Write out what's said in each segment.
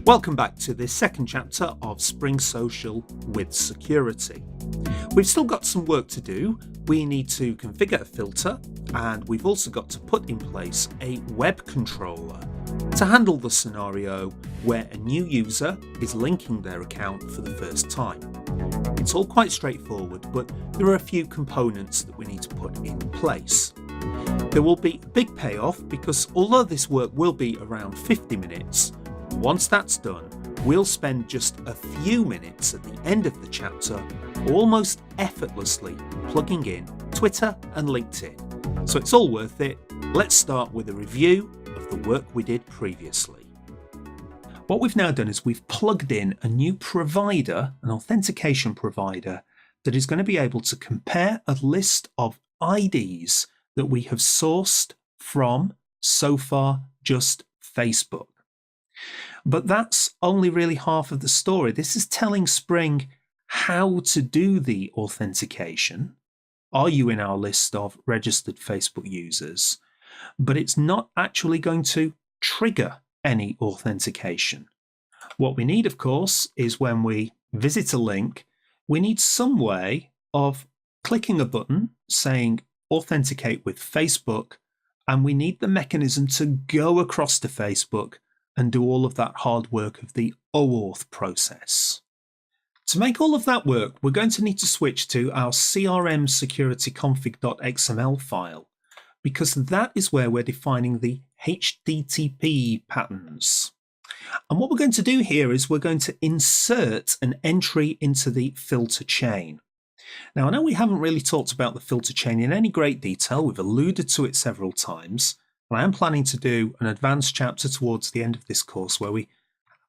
Welcome back to this second chapter of Spring Social with Security. We've still got some work to do. We need to configure a filter, and we've also got to put in place a web controller to handle the scenario where a new user is linking their account for the first time. It's all quite straightforward, but there are a few components that we need to put in place. There will be a big payoff because although this work will be around 50 minutes, once that's done, we'll spend just a few minutes at the end of the chapter almost effortlessly plugging in Twitter and LinkedIn. So it's all worth it. Let's start with a review of the work we did previously. What we've now done is we've plugged in a new provider, an authentication provider, that is going to be able to compare a list of IDs that we have sourced from, so far, just Facebook. But that's only really half of the story. This is telling Spring how to do the authentication. Are you in our list of registered Facebook users? But it's not actually going to trigger any authentication. What we need, of course, is when we visit a link, we need some way of clicking a button saying authenticate with Facebook, and we need the mechanism to go across to Facebook and do all of that hard work of the OAuth process. To make all of that work, we're going to need to switch to our CRM security config.xml file, because that is where we're defining the HTTP patterns. And what we're going to do here is we're going to insert an entry into the filter chain. Now, I know we haven't really talked about the filter chain in any great detail. We've alluded to it several times. I am planning to do an advanced chapter towards the end of this course where we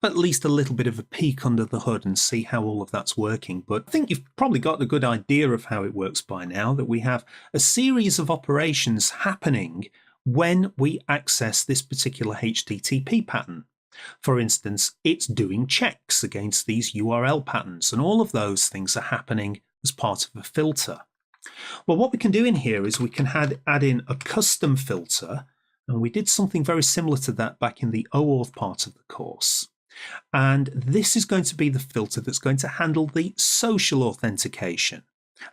have at least a little bit of a peek under the hood and see how all of that's working. But I think you've probably got a good idea of how it works by now, that we have a series of operations happening when we access this particular HTTP pattern. For instance, it's doing checks against these URL patterns, and all of those things are happening as part of a filter. Well, what we can do in here is we can add in a custom filter. And we did something very similar to that back in the OAuth part of the course. And this is going to be the filter that's going to handle the social authentication.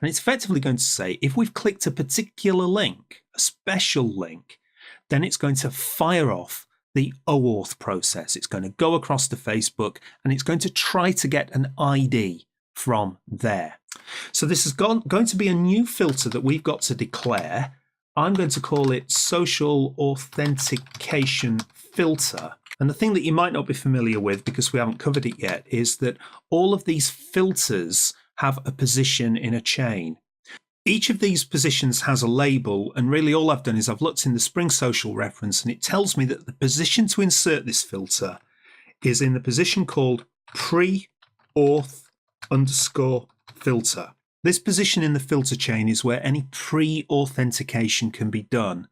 And it's effectively going to say, if we've clicked a particular link, a special link, then it's going to fire off the OAuth process. It's going to go across to Facebook and it's going to try to get an ID from there. So this is going to be a new filter that we've got to declare. I'm going to call it Social Authentication Filter. And the thing that you might not be familiar with, because we haven't covered it yet, is that all of these filters have a position in a chain. Each of these positions has a label, and really all I've done is I've looked in the Spring Social reference, and it tells me that the position to insert this filter is in the position called pre-auth_filter. This position in the filter chain is where any pre-authentication can be done.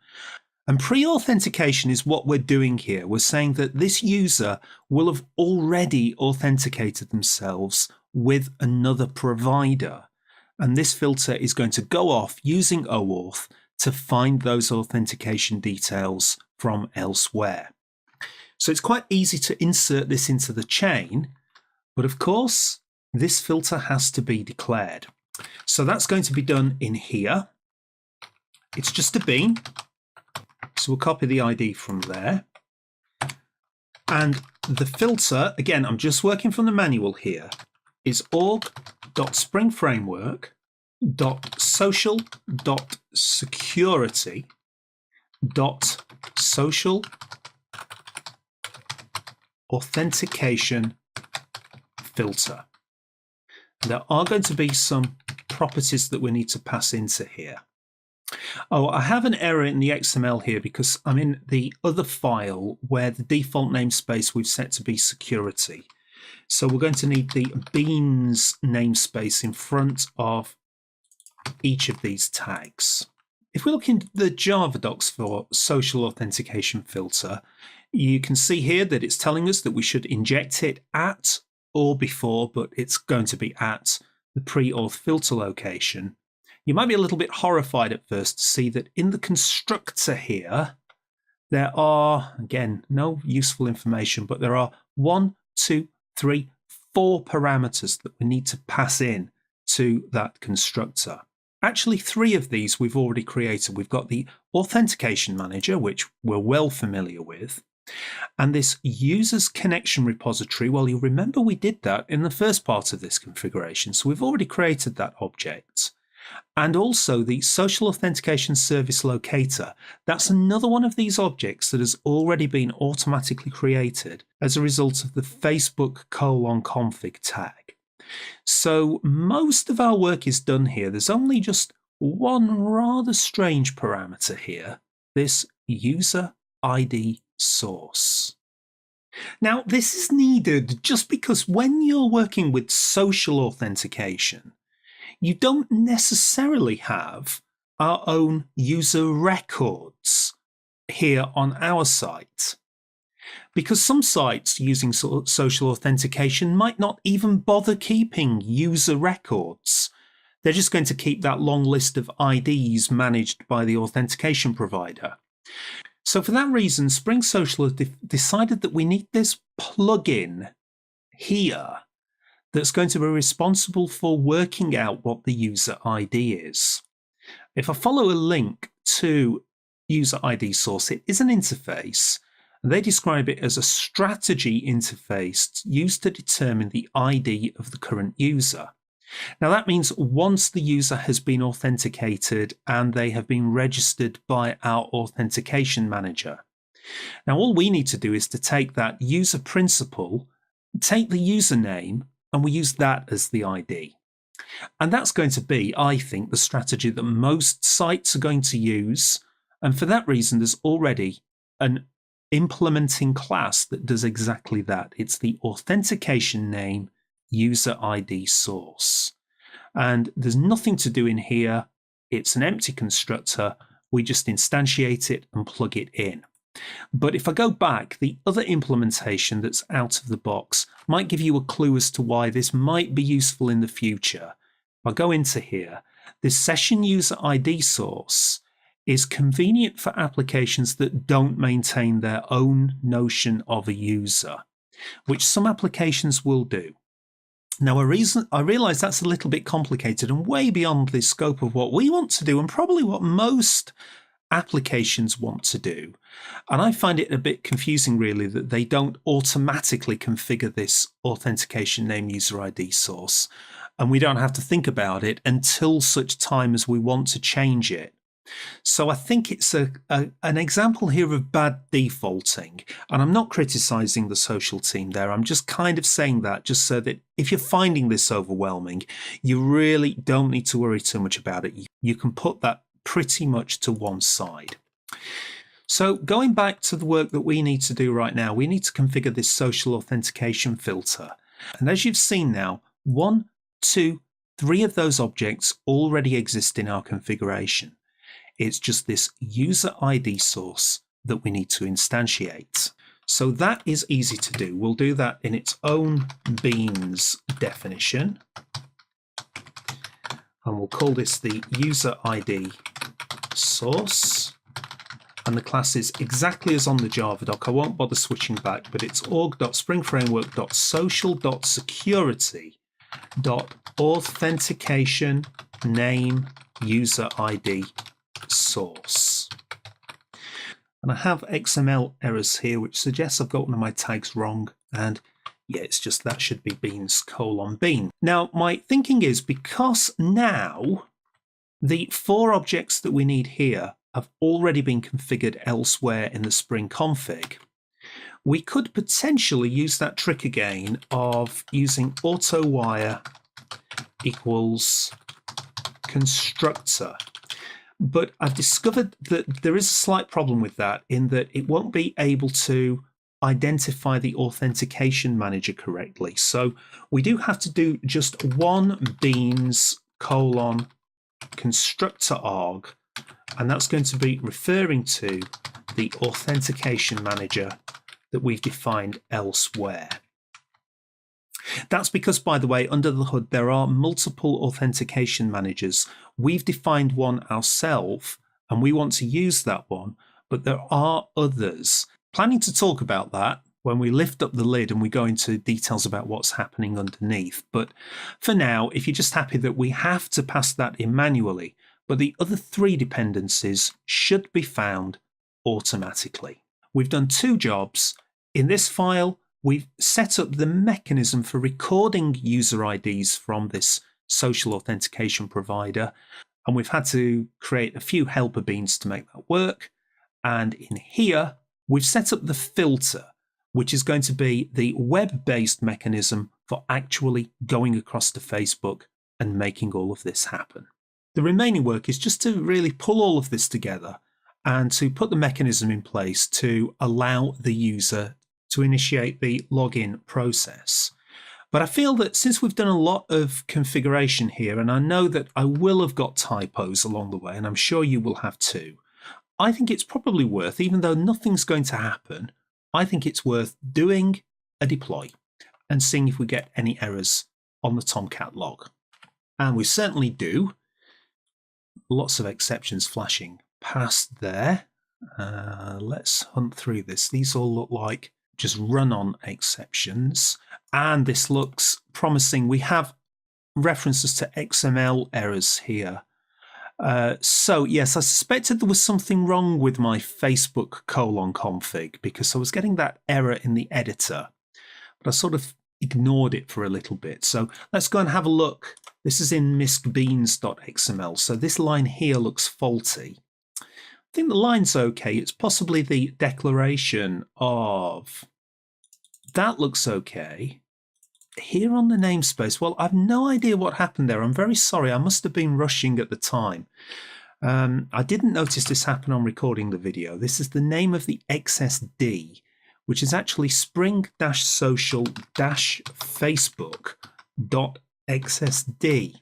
And pre-authentication is what we're doing here. We're saying that this user will have already authenticated themselves with another provider. And this filter is going to go off using OAuth to find those authentication details from elsewhere. So it's quite easy to insert this into the chain, but of course, this filter has to be declared. So that's going to be done in here. It's just a bean. So we'll copy the ID from there. And the filter, again, I'm just working from the manual here, is org.springframework.social.security.social authentication filter. There are going to be some properties that we need to pass into here. Oh, I have an error in the XML here because I'm in the other file where the default namespace we've set to be security. So we're going to need the beans namespace in front of each of these tags. If we look in the Java docs for social authentication filter, you can see here that it's telling us that we should inject it at or before, but it's going to be at the pre-auth filter location. You might be a little bit horrified at first to see that in the constructor here, there are, again, no useful information, but there are 1, two, three, four parameters that we need to pass in to that constructor. Actually, three of these we've already created. We've got the authentication manager, which we're well familiar with, and this users connection repository. Well, you'll remember we did that in the first part of this configuration, so we've already created that object. And also the social authentication service locator. That's another one of these objects that has already been automatically created as a result of the Facebook :config tag. So most of our work is done here. There's only just one rather strange parameter here, this user ID source. Now, this is needed just because when you're working with social authentication, you don't necessarily have our own user records here on our site. Because some sites using social authentication might not even bother keeping user records. They're just going to keep that long list of IDs managed by the authentication provider. So for that reason, Spring Social has decided that we need this plugin here that's going to be responsible for working out what the user ID is. If I follow a link to user ID source, it is an interface, and they describe it as a strategy interface used to determine the ID of the current user. Now that means once the user has been authenticated and they have been registered by our authentication manager. Now all we need to do is to take that user principal, take the username, and we use that as the ID. And that's going to be, I think, the strategy that most sites are going to use. And for that reason, there's already an implementing class that does exactly that. It's the authentication name user ID source. And there's nothing to do in here. It's an empty constructor. We just instantiate it and plug it in. But if I go back, the other implementation that's out of the box might give you a clue as to why this might be useful in the future. If I go into here, this session user ID source is convenient for applications that don't maintain their own notion of a user, which some applications will do. Now, I realise that's a little bit complicated and way beyond the scope of what we want to do and probably what most applications want to do. And I find it a bit confusing really that they don't automatically configure this authentication name user ID source, and we don't have to think about it until such time as we want to change it. So I think it's an example here of bad defaulting, and I'm not criticizing the social team there. I'm just kind of saying that just so that if you're finding this overwhelming, you really don't need to worry too much about it. You can put that pretty much to one side. So going back to the work that we need to do right now, we need to configure this social authentication filter. And as you've seen now, 1, 2, 3 of those objects already exist in our configuration. It's just this user ID source that we need to instantiate. So that is easy to do. We'll do that in its own beans definition. And we'll call this the user ID source. And the class is exactly as on the Java doc. I won't bother switching back, but it's org.springframework.social.security.authentication name user ID source. And I have XML errors here, which suggests I've got one of my tags wrong. And yeah, it's just that should be beans::bean. Now, my thinking is because now the 4 objects that we need here have already been configured elsewhere in the Spring config, we could potentially use that trick again of using autowire equals constructor. But I've discovered that there is a slight problem with that in that it won't be able to identify the authentication manager correctly. So we do have to do just one beans::constructor arg, and that's going to be referring to the authentication manager that we've defined elsewhere. That's because, by the way, under the hood, there are multiple authentication managers. We've defined one ourselves, and we want to use that one, but there are others. Planning to talk about that when we lift up the lid and we go into details about what's happening underneath. But for now, if you're just happy that we have to pass that in manually, but the other 3 dependencies should be found automatically. We've done 2 jobs. In this file, we've set up the mechanism for recording user IDs from this social authentication provider, and we've had to create a few helper beans to make that work. And in here, we've set up the filter, which is going to be the web-based mechanism for actually going across to Facebook and making all of this happen. The remaining work is just to really pull all of this together and to put the mechanism in place to allow the user to initiate the login process. But I feel that since we've done a lot of configuration here, and I know that I will have got typos along the way, and I'm sure you will have too, I think it's probably worth, even though nothing's going to happen, I think it's worth doing a deploy and seeing if we get any errors on the Tomcat log. And we certainly do. Lots of exceptions flashing past there. Let's hunt through this. These all look like just run-on exceptions. And this looks promising. We have references to XML errors here. So yes, I suspected there was something wrong with my Facebook :config because I was getting that error in the editor, but I sort of ignored it for a little bit. So let's go and have a look. This is in miscbeans.xml. So this line here looks faulty. I think the line's okay. It's possibly the declaration of that looks okay. Here on the namespace, well, I've no idea what happened there. I'm very sorry. I must have been rushing at the time. I didn't notice this happen on recording the video. This is the name of the XSD, which is actually spring-social-facebook.xsd.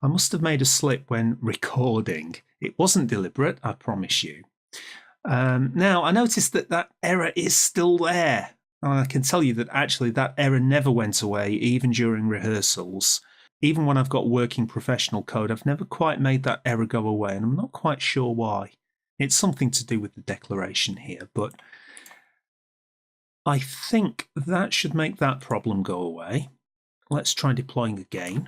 I must have made a slip when recording. It wasn't deliberate, I promise you. Now, I noticed that that error is still there. I can tell you that actually that error never went away, even during rehearsals. Even when I've got working professional code, I've never quite made that error go away, and I'm not quite sure why. It's something to do with the declaration here, but I think that should make that problem go away. Let's try deploying again.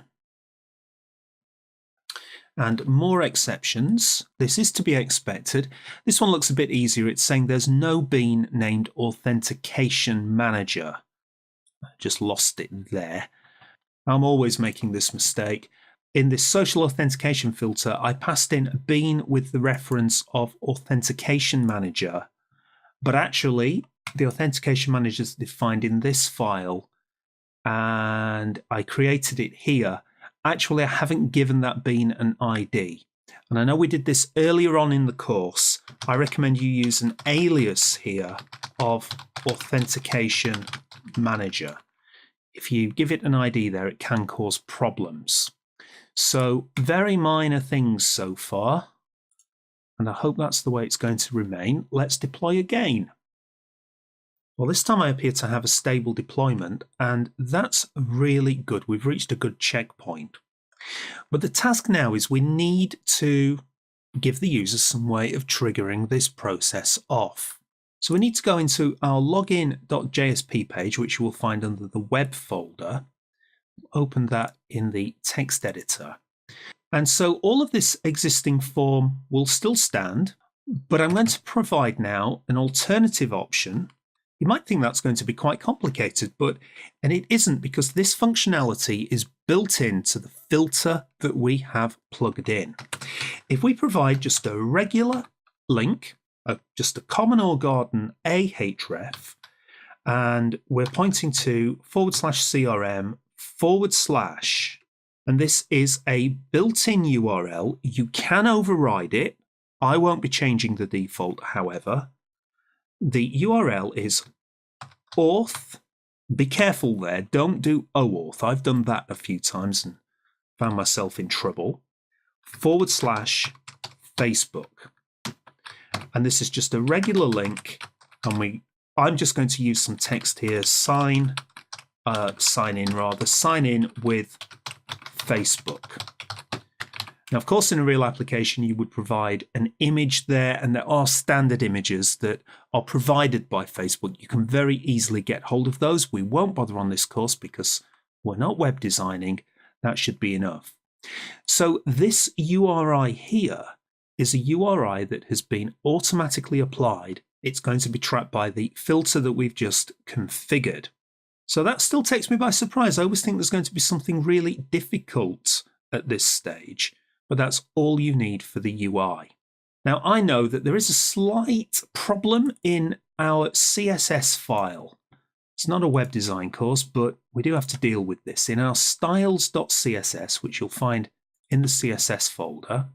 And more exceptions. This is to be expected. This one looks a bit easier. It's saying there's no bean named Authentication Manager. I just lost it there. I'm always making this mistake. In this social authentication filter, I passed in a bean with the reference of Authentication Manager, but actually the Authentication Manager is defined in this file, and I created it here. Actually, I haven't given that bean an ID. And I know we did this earlier on in the course. I recommend you use an alias here of Authentication Manager. If you give it an ID there, it can cause problems. So very minor things so far. And I hope that's the way it's going to remain. Let's deploy again. Well, this time I appear to have a stable deployment, and that's really good. We've reached a good checkpoint. But the task now is we need to give the user some way of triggering this process off. So we need to go into our login.jsp page, which you will find under the web folder. Open that in the text editor. And so all of this existing form will still stand, but I'm going to provide now an alternative option. You might think that's going to be quite complicated, and it isn't, because this functionality is built into the filter that we have plugged in. If we provide just a regular link, just a common or garden ahref, and we're pointing to /CRM/ and this is a built-in URL. You can override it. I won't be changing the default, however. The URL is auth. Be careful there. Don't do OAuth. I've done that a few times and found myself in trouble. /Facebook. And this is just a regular link. And I'm just going to use some text here. Sign in with Facebook. Now, of course, in a real application, you would provide an image there, and there are standard images that are provided by Facebook. You can very easily get hold of those. We won't bother on this course because we're not web designing. That should be enough. So this URI here is a URI that has been automatically applied. It's going to be tracked by the filter that we've just configured. So that still takes me by surprise. I always think there's going to be something really difficult at this stage, but that's all you need for the UI. Now, I know that there is a slight problem in our CSS file. It's not a web design course, but we do have to deal with this. In our styles.css, which you'll find in the CSS folder,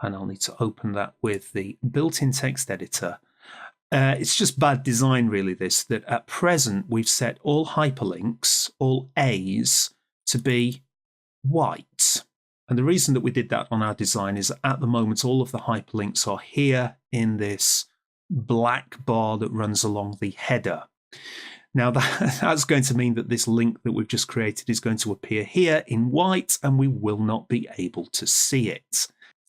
and I'll need to open that with the built-in text editor. It's just bad design, really, that at present we've set all hyperlinks, all A's, to be white. And the reason that we did that on our design is that at the moment all of the hyperlinks are here in this black bar that runs along the header. Now that's going to mean that this link that we've just created is going to appear here in white and we will not be able to see it.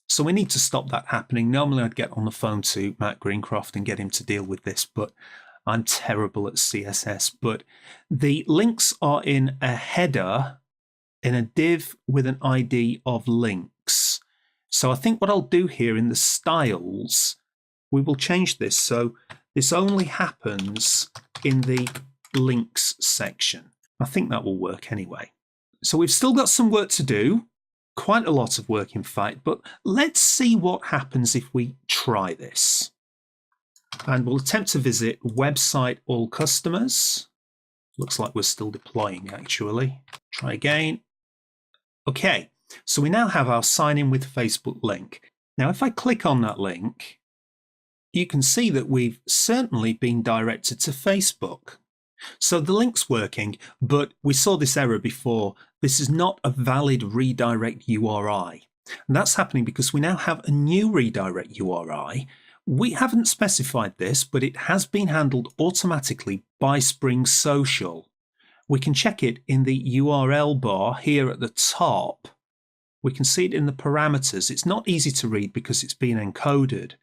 So we need to stop that happening. Normally I'd get on the phone to Matt Greencroft and get him to deal with this, but I'm terrible at CSS. But the links are in a header in a div with an ID of links. So I think what I'll do here in the styles, we will change this so this only happens in the links section. I think that will work anyway. So we've still got some work to do, quite a lot of work in fact, but let's see what happens if we try this. And we'll attempt to visit website all customers. Looks like we're still deploying actually. Try again. Okay, so we now have our sign in with Facebook link. Now if I click on that link, you can see that we've certainly been directed to Facebook. So the link's working, but we saw this error before. This is not a valid redirect URI. And that's happening because we now have a new redirect URI. We haven't specified this, but it has been handled automatically by Spring Social. We can check it in the URL bar here at the top. We can see it in the parameters. It's not easy to read because it's been encoded,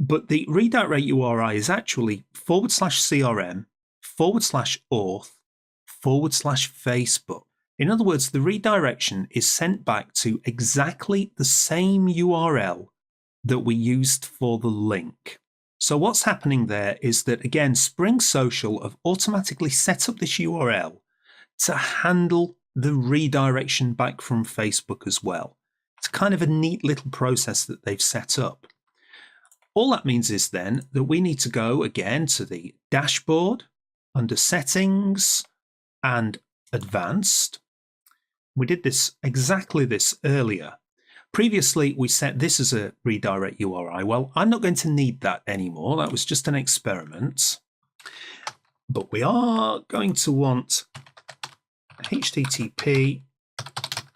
but the redirect URI is actually /CRM/auth/Facebook. In other words, the redirection is sent back to exactly the same URL that we used for the link. So what's happening there is that, again, Spring Social have automatically set up this URL to handle the redirection back from Facebook as well. It's kind of a neat little process that they've set up. All that means is then that we need to go again to the dashboard under settings and advanced. We did exactly this earlier. Previously, we set this as a redirect URI. Well, I'm not going to need that anymore. That was just an experiment. But we are going to want HTTP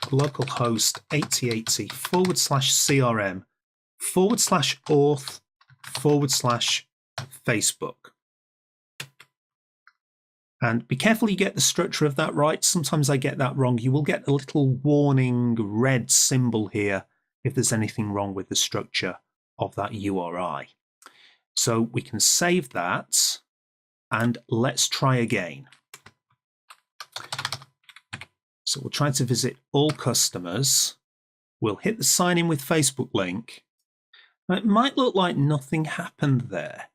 localhost 8080/CRM/auth/Facebook. And be careful you get the structure of that right. Sometimes I get that wrong. You will get a little warning red symbol here if there's anything wrong with the structure of that URI. So we can save that and let's try again. So we'll try to visit all customers. We'll hit the sign in with Facebook link. Now it might look like nothing happened there,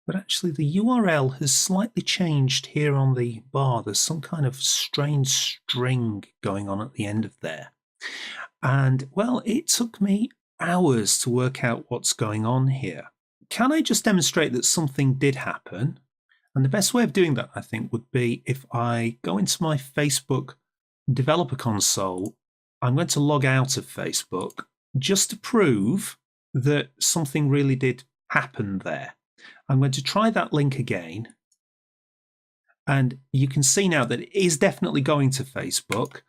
but actually the URL has slightly changed here on the bar. There's some kind of strange string going on at the end of there. And well, it took me hours to work out what's going on here. Can I just demonstrate that something did happen? And the best way of doing that, I think, would be if I go into my Facebook developer console. I'm going to log out of Facebook just to prove that something really did happen there. I'm going to try that link again. And you can see now that it is definitely going to Facebook.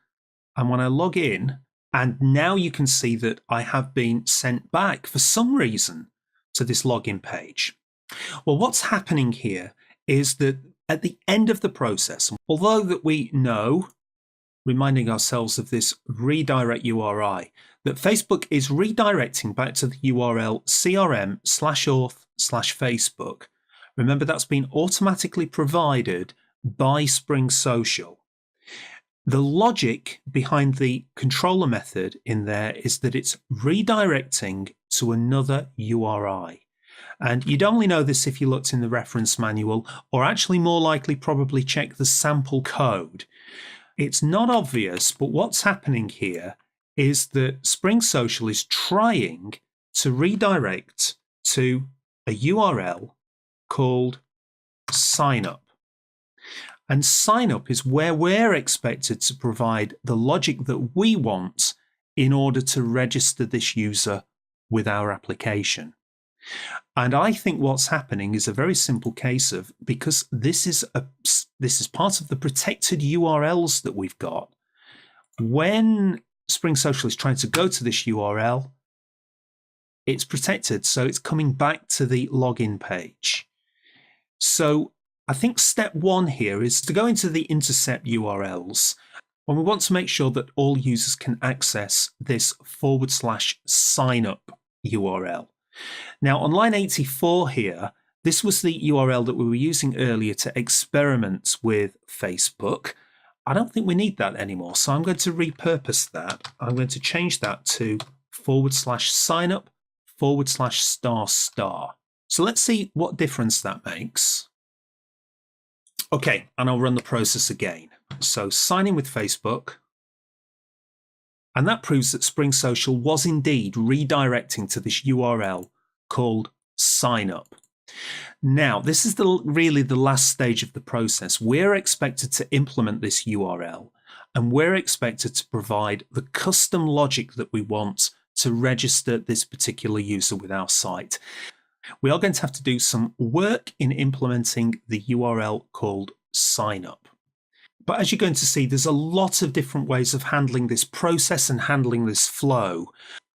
And when I log in, and now you can see that I have been sent back for some reason to this login page. Well, what's happening here is that at the end of the process, although that we know, reminding ourselves of this redirect URI, that Facebook is redirecting back to the URL CRM/auth/Facebook. Remember, that's been automatically provided by Spring Social. The logic behind the controller method in there is that it's redirecting to another URI. And you'd only know this if you looked in the reference manual, or actually more likely probably check the sample code. It's not obvious, but what's happening here is that Spring Social is trying to redirect to a URL called sign up. And sign up is where we're expected to provide the logic that we want in order to register this user with our application. And I think what's happening is a very simple case of, because this is part of the protected URLs that we've got, when Spring Social is trying to go to this URL, it's protected, so it's coming back to the login page. So I think step one here is to go into the intercept URLs, and we want to make sure that all users can access this /signup URL. Now on line 84 here, this was the URL that we were using earlier to experiment with Facebook. I don't think we need that anymore, so I'm going to repurpose that. I'm going to change that to /signup /*. So let's see what difference that makes. Okay, and I'll run the process again. So sign in with Facebook. And that proves that Spring Social was indeed redirecting to this URL called sign up. Now, this is really the last stage of the process. We're expected to implement this URL, and we're expected to provide the custom logic that we want to register this particular user with our site. We are going to have to do some work in implementing the URL called sign up. But as you're going to see, there's a lot of different ways of handling this process and handling this flow.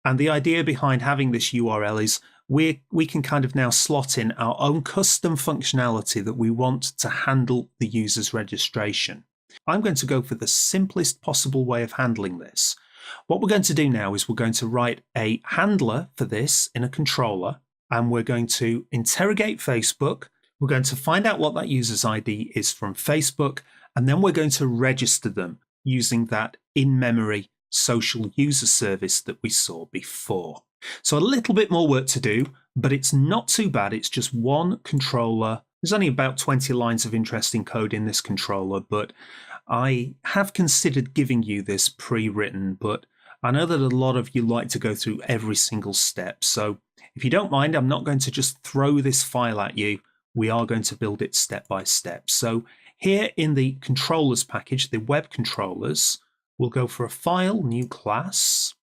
And the idea behind having this URL is we can kind of now slot in our own custom functionality that we want to handle the user's registration. I'm going to go for the simplest possible way of handling this. What we're going to do now is we're going to write a handler for this in a controller, and we're going to interrogate Facebook. We're going to find out what that user's ID is from Facebook, and then we're going to register them using that in-memory social user service that we saw before. So a little bit more work to do, but it's not too bad. It's just one controller. There's only about 20 lines of interesting code in this controller, but I have considered giving you this pre-written, but I know that a lot of you like to go through every single step. So if you don't mind, I'm not going to just throw this file at you. We are going to build it step by step. So here in the controllers package, the web controllers, we'll go for a file, new class,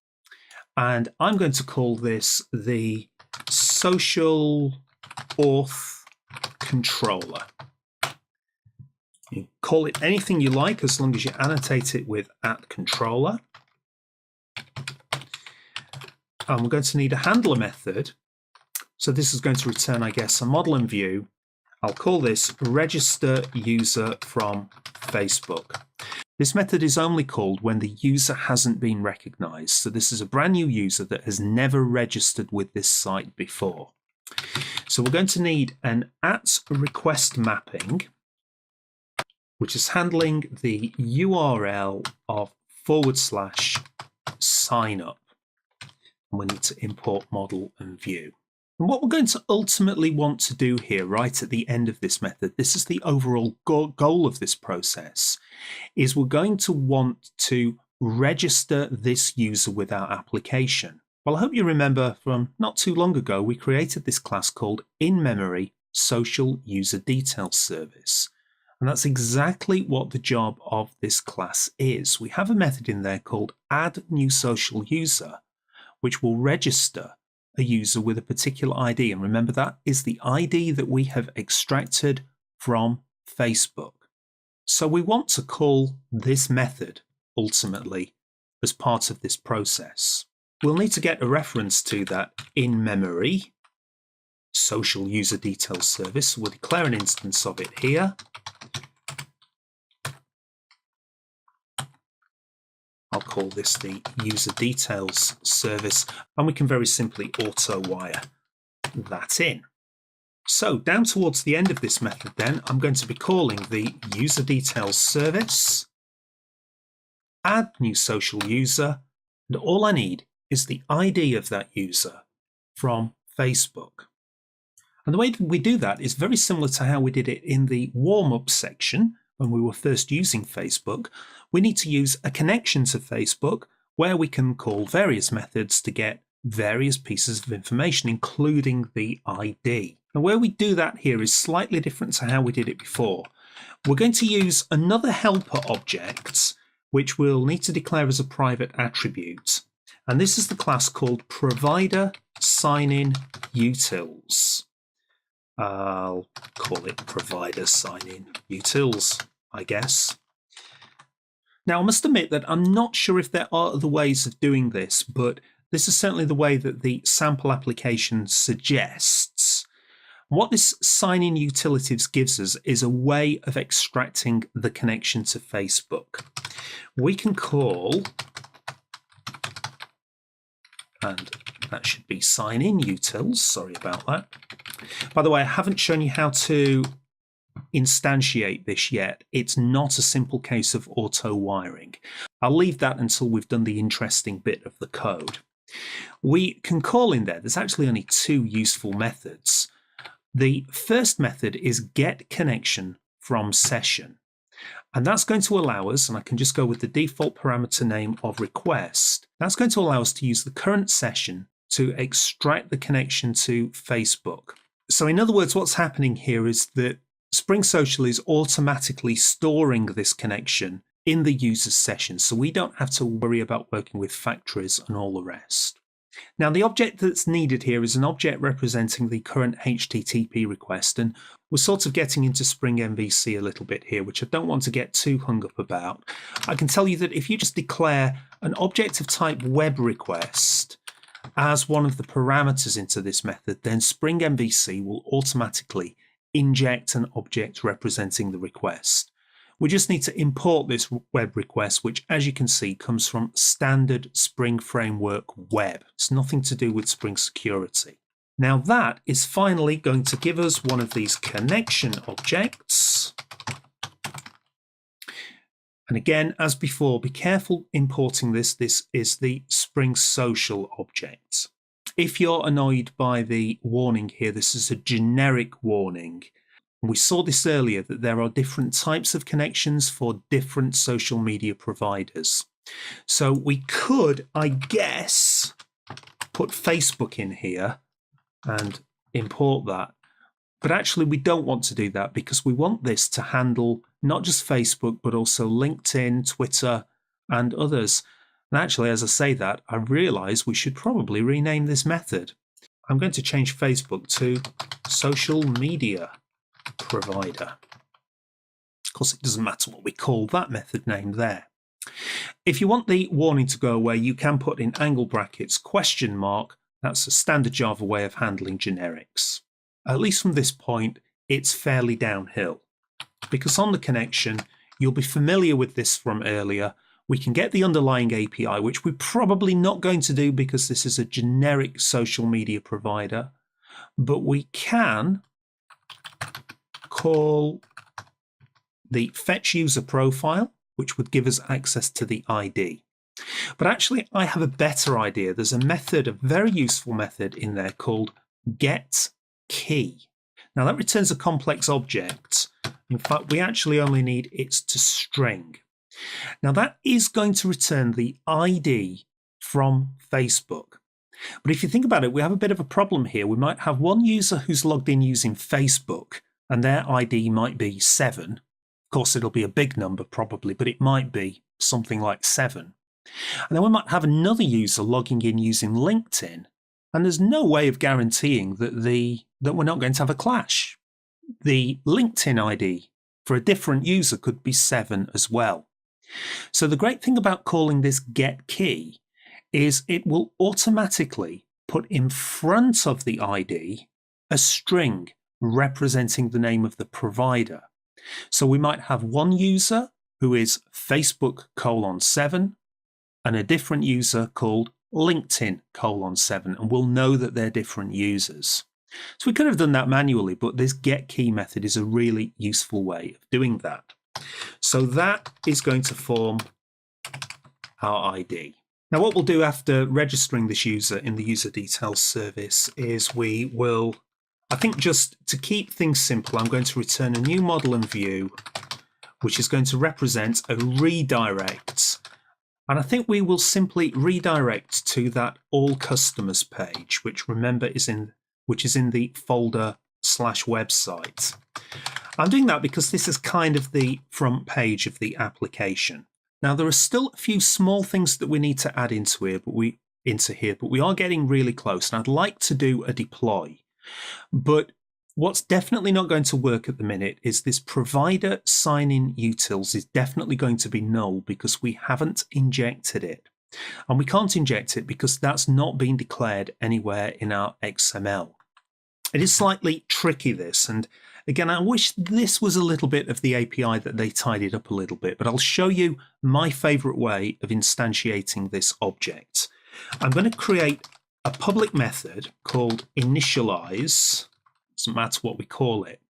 and I'm going to call this the social auth controller. You call it anything you like as long as you annotate it with @controller. And we're going to need a handler method. So this is going to return, I guess, a model and view. I'll call this register user from Facebook. This method is only called when the user hasn't been recognized. So this is a brand new user that has never registered with this site before. So we're going to need an @request mapping, which is handling the URL of /signup. And we need to import model and view. And what we're going to ultimately want to do here, right at the end of this method, this is the overall goal of this process, is we're going to want to register this user with our application. Well, I hope you remember from not too long ago, we created this class called in-memory social user details service. And that's exactly what the job of this class is. We have a method in there called add new social user, which will register a user with a particular ID. And remember, that is the ID that we have extracted from Facebook. So we want to call this method ultimately as part of this process. We'll need to get a reference to that in-memory social user details service. We'll declare an instance of it here. I'll call this the user details service, and we can very simply auto wire that in. So down towards the end of this method then, I'm going to be calling the user details service, add new social user, and all I need is the ID of that user from Facebook. And the way that we do that is very similar to how we did it in the warm-up section when we were first using Facebook. We need to use a connection to Facebook where we can call various methods to get various pieces of information, including the ID. And where we do that here is slightly different to how we did it before. We're going to use another helper object, which we'll need to declare as a private attribute. And this is the class called provider sign-in utils. I'll call it provider sign-in utils, I guess. Now, I must admit that I'm not sure if there are other ways of doing this, but this is certainly the way that the sample application suggests. What this sign-in utilities gives us is a way of extracting the connection to Facebook. We can call, and that should be sign-in utils, sorry about that. By the way, I haven't shown you how to instantiate this yet. It's not a simple case of auto wiring. I'll leave that until we've done the interesting bit of the code. We can call in there's actually only two useful methods. The first method is get connection from session. And that's going to allow us, and I can just go with the default parameter name of request, that's going to allow us to use the current session to extract the connection to Facebook. So in other words, what's happening here is that Spring Social is automatically storing this connection in the user's session, so we don't have to worry about working with factories and all the rest. Now, the object that's needed here is an object representing the current HTTP request, and we're sort of getting into Spring MVC a little bit here, which I don't want to get too hung up about. I can tell you that if you just declare an object of type web request as one of the parameters into this method, then Spring MVC will automatically inject an object representing the request. We just need to import this web request, which, as you can see, comes from standard Spring Framework Web. It's nothing to do with Spring Security. Now that is finally going to give us one of these connection objects. And again, as before, be careful importing this. This is the Spring Social object. If you're annoyed by the warning here, this is a generic warning. We saw this earlier, that there are different types of connections for different social media providers. So we could, I guess, put Facebook in here and import that. But actually, we don't want to do that because we want this to handle not just Facebook, but also LinkedIn, Twitter, and others. And actually, as I say that, I realize we should probably rename this method. I'm going to change Facebook to social media provider. Of course, it doesn't matter what we call that method name there. If you want the warning to go away, you can put in angle brackets question mark. That's a standard Java way of handling generics. At least from this point, it's fairly downhill, because on the connection, you'll be familiar with this from earlier. We can get the underlying API, which we're probably not going to do because this is a generic social media provider, but we can call the fetch user profile, which would give us access to the ID. But actually, I have a better idea. There's a method, a very useful method in there called get key. Now that returns a complex object. In fact, we actually only need it to string. Now that is going to return the ID from Facebook. But if you think about it, we have a bit of a problem here. We might have one user who's logged in using Facebook, and their ID might be 7. Of course, it'll be a big number probably, but it might be something like 7. And then we might have another user logging in using LinkedIn, and there's no way of guaranteeing that we're not going to have a clash. The LinkedIn ID for a different user could be 7 as well. So the great thing about calling this get key is it will automatically put in front of the ID a string representing the name of the provider. So we might have one user who is Facebook:7 and a different user called LinkedIn:7, and we'll know that they're different users. So we could have done that manually, but this get key method is a really useful way of doing that. So that is going to form our ID. Now what we'll do after registering this user in the user details service is we will, I think just to keep things simple, I'm going to return a new model and view, which is going to represent a redirect. And I think we will simply redirect to that all customers page, which remember is in the folder /website. I'm doing that because this is kind of the front page of the application. Now there are still a few small things that we need to add into here, but we are getting really close, and I'd like to do a deploy. But what's definitely not going to work at the minute is this provider sign-in utils is definitely going to be null because we haven't injected it. And we can't inject it because that's not been declared anywhere in our XML. It is slightly tricky, this, and again, I wish this was a little bit of the API that they tidied up a little bit, but I'll show you my favorite way of instantiating this object. I'm going to create a public method called initialize, doesn't matter what we call it,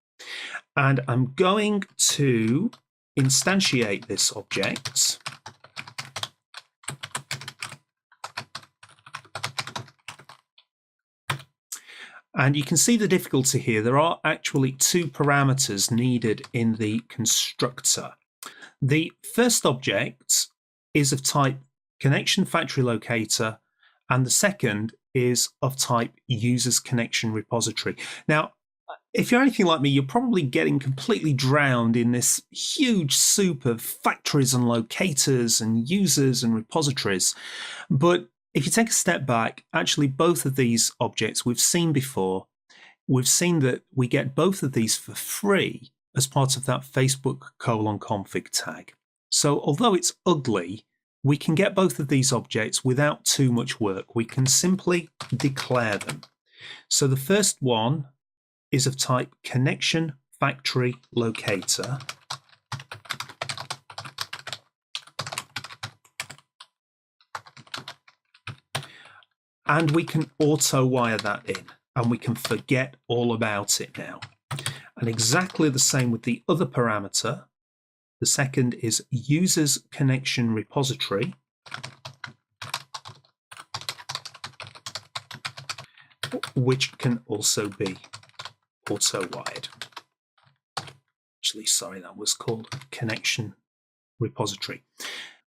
and I'm going to instantiate this object. And you can see the difficulty here. There are actually two parameters needed in the constructor. The first object is of type connection factory locator, and the second is of type users connection repository. Now, if you're anything like me, you're probably getting completely drowned in this huge soup of factories and locators and users and repositories. But if you take a step back, actually both of these objects we've seen before. We've seen that we get both of these for free as part of that Facebook:config tag. So although it's ugly, we can get both of these objects without too much work. We can simply declare them. So the first one is of type connection factory locator. And we can auto wire that in, and we can forget all about it now. And exactly the same with the other parameter. The second is users connection repository. Which can also be auto wired. Actually, sorry, that was called connection repository.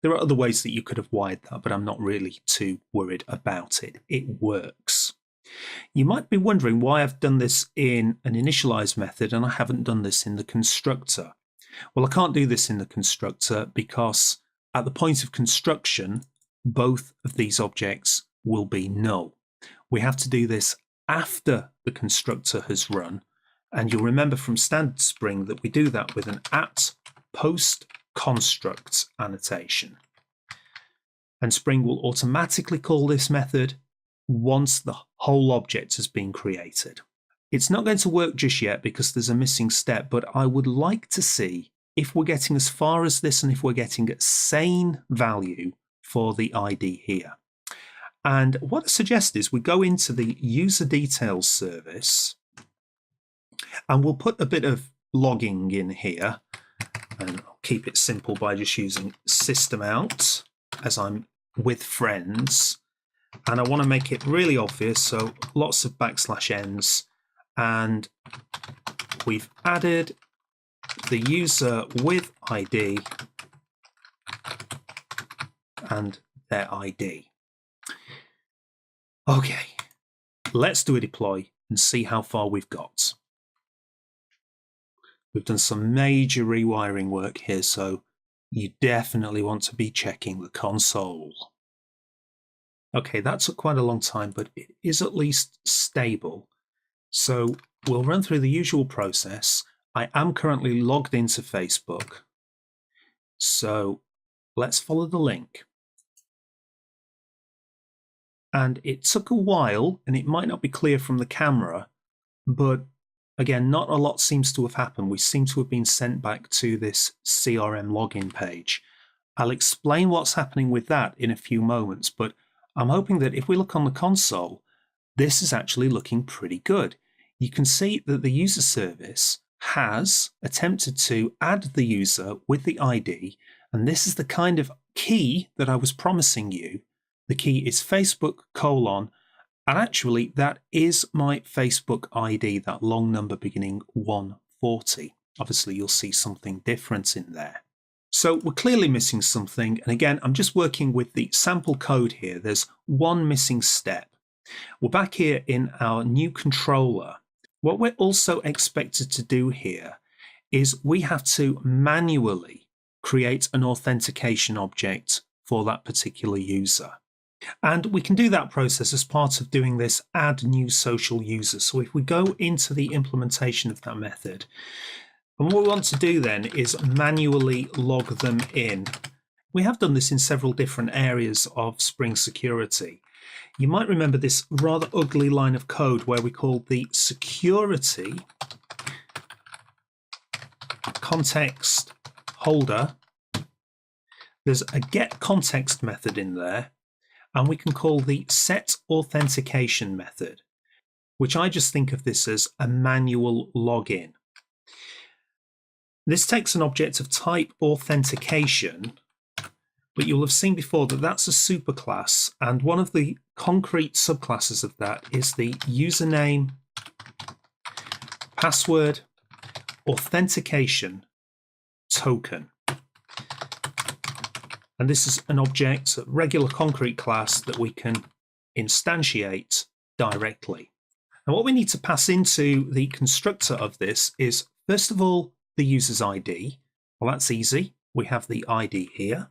There are other ways that you could have wired that, but I'm not really too worried about it. It works. You might be wondering why I've done this in an initialize method and I haven't done this in the constructor. Well, I can't do this in the constructor because at the point of construction, both of these objects will be null. We have to do this after the constructor has run, and you'll remember from standard Spring that we do that with an @post construct annotation. And Spring will automatically call this method once the whole object has been created. It's not going to work just yet because there's a missing step, but I would like to see if we're getting as far as this and if we're getting a sane value for the ID here. And what I suggest is we go into the user details service and we'll put a bit of logging in here. And I'll keep it simple by just using system out as I'm with friends. And I want to make it really obvious, so lots of \n. And we've added the user with ID and their ID. Okay, let's do a deploy and see how far we've got. We've done some major rewiring work here, so you definitely want to be checking the console. Okay, that took quite a long time, but it is at least stable. So we'll run through the usual process. I am currently logged into Facebook. So let's follow the link. And it took a while, and it might not be clear from the camera, but again, not a lot seems to have happened. We seem to have been sent back to this CRM login page. I'll explain what's happening with that in a few moments, but I'm hoping that if we look on the console, this is actually looking pretty good. you can see that the user service has attempted to add the user with the ID, and this is the kind of key that I was promising you. The key is Facebook : and actually that is my Facebook ID, that long number beginning 140. Obviously you'll see something different in there. So we're clearly missing something, and again I'm just working with the sample code here. There's one missing step. We're back here in our new controller. What we're also expected to do here is we have to manually create an authentication object for that particular user. And we can do that process as part of doing this add new social user. So if we go into the implementation of that method, and what we want to do then is manually log them in. We have done this in several different areas of Spring Security. You might remember this rather ugly line of code where we called the security context holder. There's a get context method in there, and we can call the set authentication method, which I just think of this as a manual login. This takes an object of type authentication, but you'll have seen before that that's a superclass, and one of the concrete subclasses of that is the username password authentication token. And this is an object, a regular concrete class that we can instantiate directly. And what we need to pass into the constructor of this is, first of all, the user's ID. Well, that's easy. We have the ID here.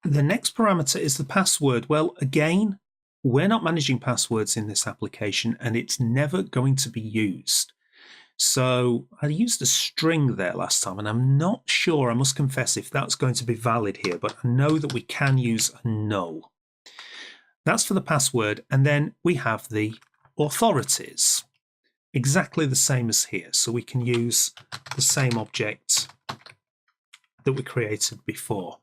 The next parameter is the password. Well, again, we're not managing passwords in this application, and it's never going to be used. So I used a string there last time, and I'm not sure, I must confess, if that's going to be valid here, but I know that we can use a null. That's for the password, and then we have the authorities. Exactly the same as here, so we can use the same object that we created before.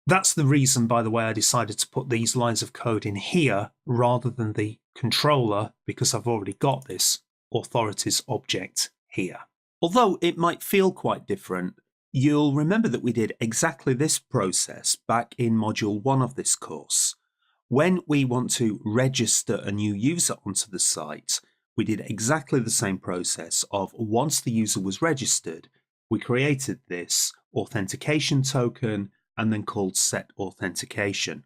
That's the reason, by the way, I decided to put these lines of code in here rather than the controller, because I've already got this authorities object here. Although it might feel quite different, you'll remember that we did exactly this process back in module 1 of this course. When we want to register a new user onto the site, we did exactly the same process of, once the user was registered, we created this authentication token and then called set authentication.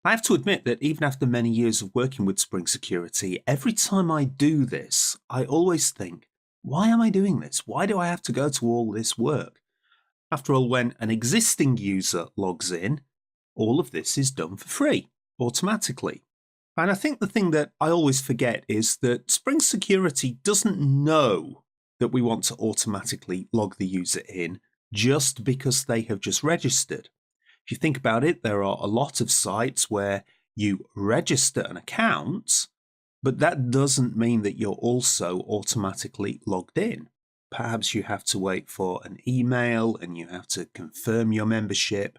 I have to admit that even after many years of working with Spring Security, every time I do this, I always think, why am I doing this? Why do I have to go to all this work? After all, when an existing user logs in, all of this is done for free, automatically. And I think the thing that I always forget is that Spring Security doesn't know that we want to automatically log the user in just because they have just registered. If you think about it, there are a lot of sites where you register an account, but that doesn't mean that you're also automatically logged in. Perhaps you have to wait for an email and you have to confirm your membership.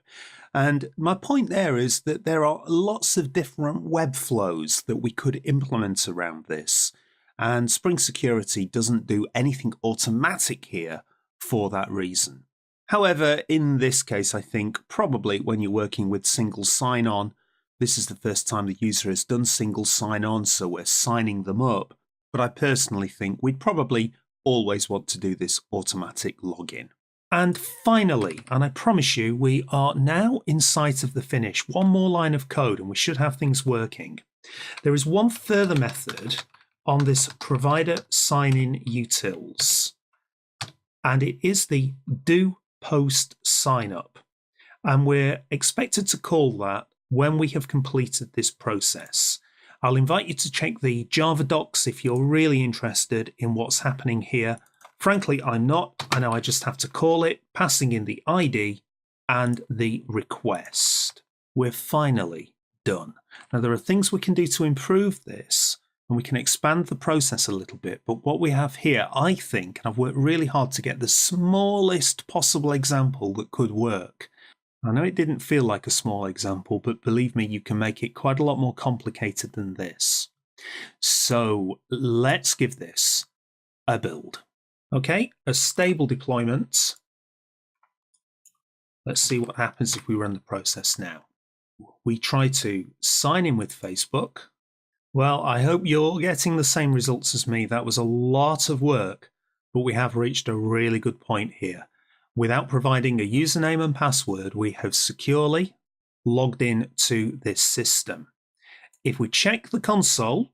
And my point there is that there are lots of different web flows that we could implement around this. And Spring Security doesn't do anything automatic here for that reason. However, in this case, I think probably when you're working with single sign-on, this is the first time the user has done single sign-on, so we're signing them up. But I personally think we'd probably always want to do this automatic login. And finally, and I promise you, we are now in sight of the finish. One more line of code and we should have things working. There is one further method on this provider sign-in utils, and it is the do post sign up. And we're expected to call that when we have completed this process. I'll invite you to check the Java docs if you're really interested in what's happening here. Frankly, I'm not. I know I just have to call it, passing in the ID and the request. We're finally done. Now, there are things we can do to improve this, and we can expand the process a little bit. But what we have here, I think, and I've worked really hard to get the smallest possible example that could work. I know it didn't feel like a small example, but believe me, you can make it quite a lot more complicated than this. So let's give this a build. Okay, a stable deployment. Let's see what happens if we run the process now. We try to sign in with Facebook. Well, I hope you're getting the same results as me. That was a lot of work, but we have reached a really good point here. Without providing a username and password, we have securely logged in to this system. If we check the console,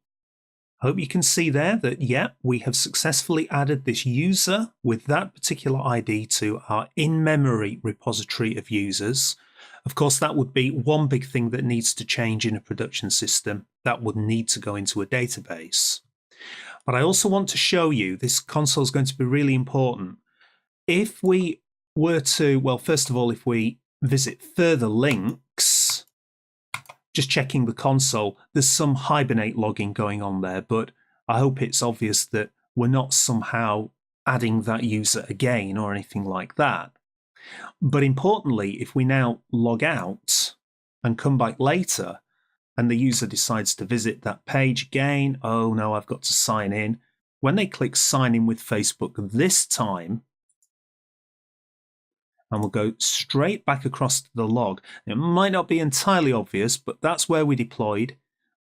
I hope you can see there that, yeah, we have successfully added this user with that particular ID to our in-memory repository of users. Of course, that would be one big thing that needs to change in a production system. That would need to go into a database. But I also want to show you, this console is going to be really important. If we were to, well, first of all, if we visit further links, just checking the console, there's some Hibernate logging going on there, but I hope it's obvious that we're not somehow adding that user again or anything like that. But importantly, if we now log out and come back later and the user decides to visit that page again, oh no, I've got to sign in. When they click sign in with Facebook this time, and we'll go straight back across to the log. It might not be entirely obvious, but that's where we deployed.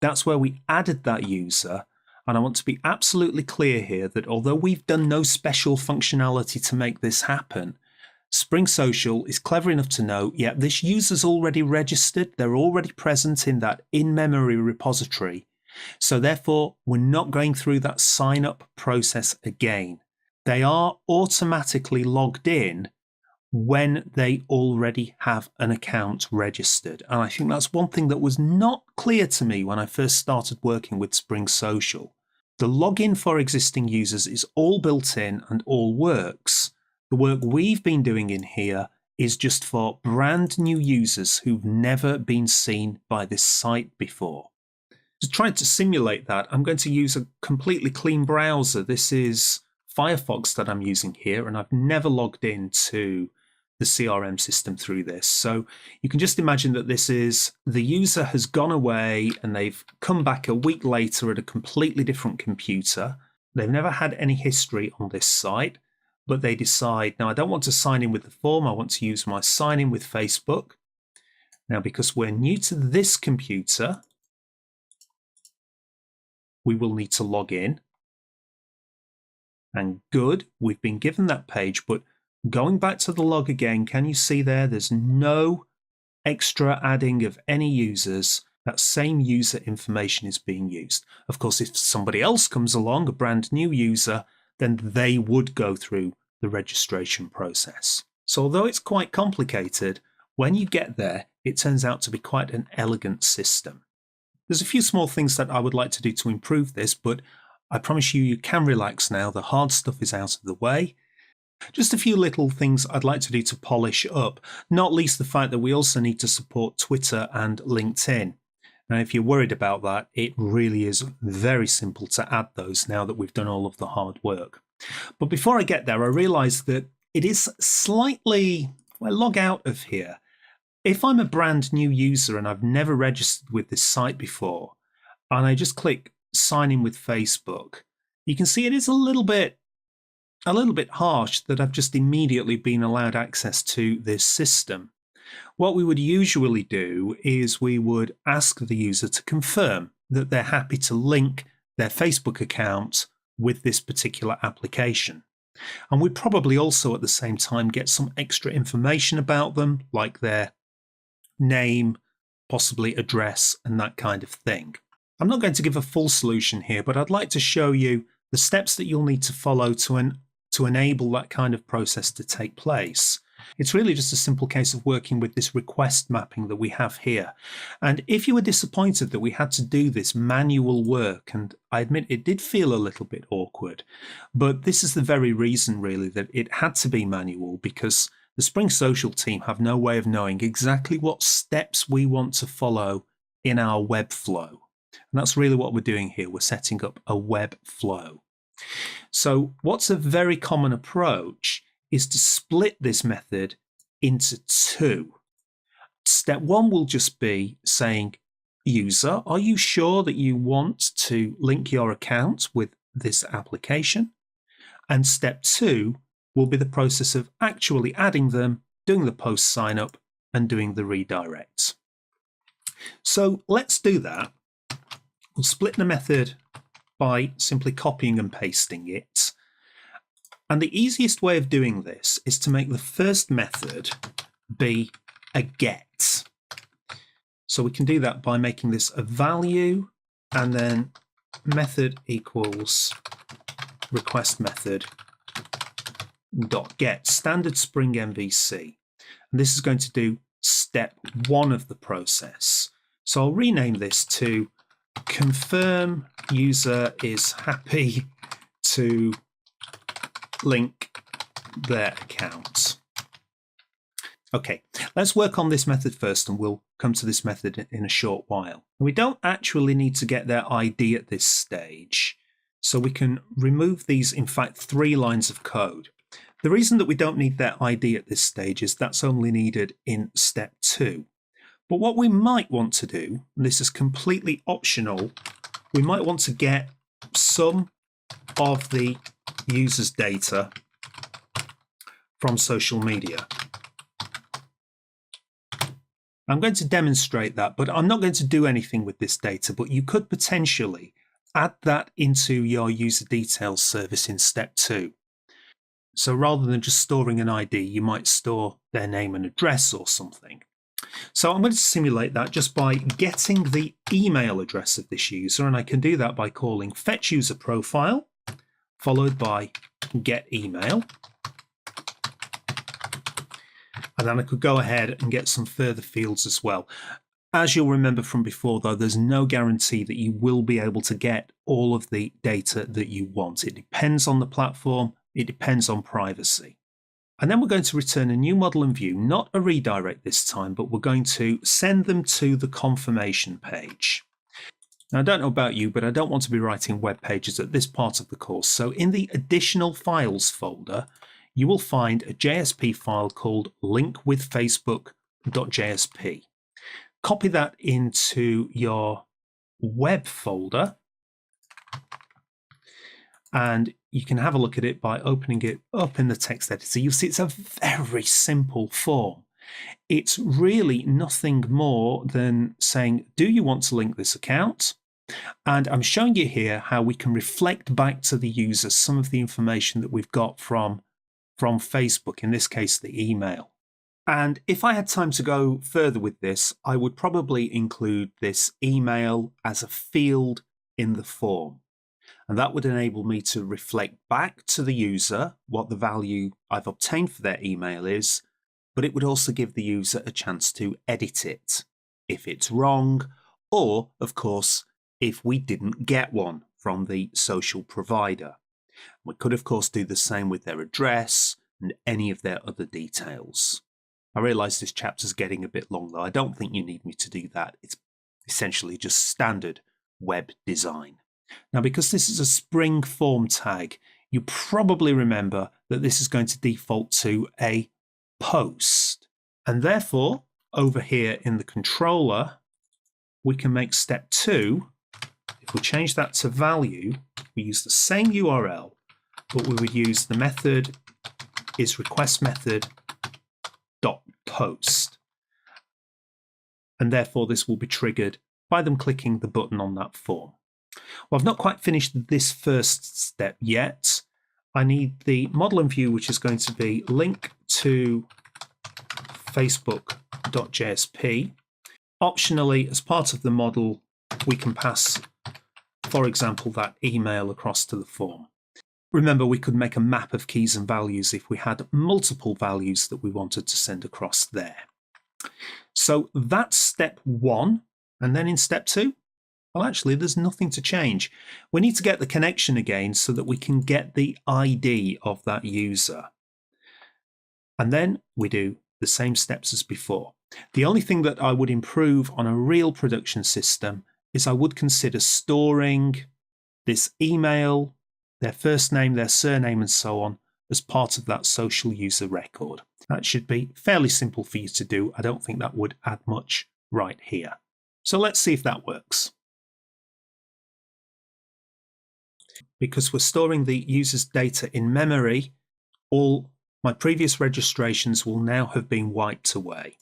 That's where we added that user. And I want to be absolutely clear here that although we've done no special functionality to make this happen, Spring Social is clever enough to know, yeah, this user's already registered. They're already present in that in-memory repository. So therefore, we're not going through that sign-up process again. They are automatically logged in when they already have an account registered. And I think that's one thing that was not clear to me when I first started working with Spring Social. The login for existing users is all built in and all works. The work we've been doing in here is just for brand new users who've never been seen by this site before. To try to simulate that, I'm going to use a completely clean browser. This is Firefox that I'm using here, and I've never logged into the CRM system through this. So you can just imagine that this is the user has gone away and they've come back a week later at a completely different computer. They've never had any history on this site, but they decide, now I don't want to sign in with the form, I want to use my sign in with Facebook. Now, because we're new to this computer, we will need to log in. And good, we've been given that page, but going back to the log again, can you see there? There's no extra adding of any users. That same user information is being used. Of course, if somebody else comes along, a brand new user, then they would go through the registration process. So although it's quite complicated, when you get there, it turns out to be quite an elegant system. There's a few small things that I would like to do to improve this, but I promise you, you can relax now. The hard stuff is out of the way. Just a few little things I'd like to do to polish up, not least the fact that we also need to support Twitter and LinkedIn. Now, if you're worried about that, it really is very simple to add those now that we've done all of the hard work. But before I get there, I realize that it is slightly, if I log out of here, if I'm a brand new user and I've never registered with this site before, and I just click sign in with Facebook, you can see it is a little bit harsh that I've just immediately been allowed access to this system. What we would usually do is we would ask the user to confirm that they're happy to link their Facebook account with this particular application. And we'd probably also at the same time get some extra information about them, like their name, possibly address, and that kind of thing. I'm not going to give a full solution here, but I'd like to show you the steps that you'll need to follow to enable that kind of process to take place. It's really just a simple case of working with this request mapping that we have here. And if you were disappointed that we had to do this manual work, and I admit it did feel a little bit awkward, but this is the very reason really that it had to be manual, because the Spring Social team have no way of knowing exactly what steps we want to follow in our web flow. And that's really what we're doing here. We're setting up a web flow. So what's a very common approach is to split this method into two. Step one will just be saying, user, are you sure that you want to link your account with this application? And step 2 will be the process of actually adding them, doing the post sign up, and doing the redirects. So let's do that. We'll split the method by simply copying and pasting it. And the easiest way of doing this is to make the first method be a get. So we can do that by making this a value and then method equals request method dot get standard Spring MVC. And this is going to do step 1 of the process. So I'll rename this to confirm user is happy to link their account. Okay, let's work on this method first and we'll come to this method in a short while. We don't actually need to get their ID at this stage, so we can remove these, in fact, 3 lines of code. The reason that we don't need their ID at this stage is that's only needed in step 2. But what we might want to do, and this is completely optional, we might want to get some of the user's data from social media. I'm going to demonstrate that, but I'm not going to do anything with this data, but you could potentially add that into your user details service in step 2. So rather than just storing an ID, you might store their name and address or something. So I'm going to simulate that just by getting the email address of this user, and I can do that by calling fetch user profile followed by get email. And then I could go ahead and get some further fields as well. As you'll remember from before, though, there's no guarantee that you will be able to get all of the data that you want. It depends on the platform. It depends on privacy. And then we're going to return a new model and view, not a redirect this time, but we're going to send them to the confirmation page. Now, I don't know about you, but I don't want to be writing web pages at this part of the course. So in the additional files folder, you will find a JSP file called linkwithfacebook.jsp. Copy that into your web folder, and you can have a look at it by opening it up in the text editor. You'll see it's a very simple form. It's really nothing more than saying, do you want to link this account? And I'm showing you here how we can reflect back to the user some of the information that we've got from Facebook, in this case, the email. And if I had time to go further with this, I would probably include this email as a field in the form. And that would enable me to reflect back to the user what the value I've obtained for their email is, but it would also give the user a chance to edit it if it's wrong, or, of course, if we didn't get one from the social provider. We could, of course, do the same with their address and any of their other details. I realise this chapter's getting a bit long, though. I don't think you need me to do that. It's essentially just standard web design. Now, because this is a Spring form tag, you probably remember that this is going to default to a post. And therefore, over here in the controller, we can make step 2. If we change that to value, we use the same URL, but we would use the method is request method dot post. And therefore, this will be triggered by them clicking the button on that form. Well, I've not quite finished this first step yet. I need the model and view, which is going to be link to facebook.jsp. Optionally, as part of the model, we can pass, for example, that email across to the form. Remember, we could make a map of keys and values if we had multiple values that we wanted to send across there. So that's step 1. And then in step 2, well, actually, there's nothing to change. We need to get the connection again so that we can get the ID of that user. And then we do the same steps as before. The only thing that I would improve on a real production system is I would consider storing this email, their first name, their surname, and so on, as part of that social user record. That should be fairly simple for you to do. I don't think that would add much right here. So let's see if that works. Because we're storing the user's data in memory, all my previous registrations will now have been wiped away.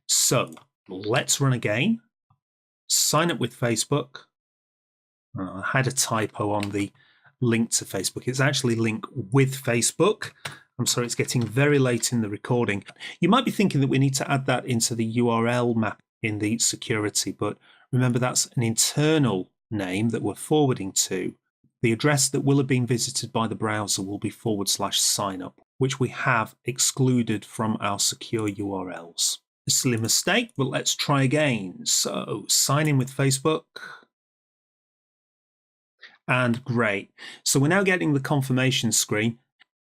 So let's run again. Sign up with Facebook. I had a typo on the link to Facebook. It's actually link with Facebook. I'm sorry, it's getting very late in the recording. You might be thinking that we need to add that into the URL map in the security, but remember that's an internal name that we're forwarding to. The address that will have been visited by the browser will be /signup, which we have excluded from our secure URLs. A silly mistake, but let's try again. So sign in with Facebook. And great. So we're now getting the confirmation screen.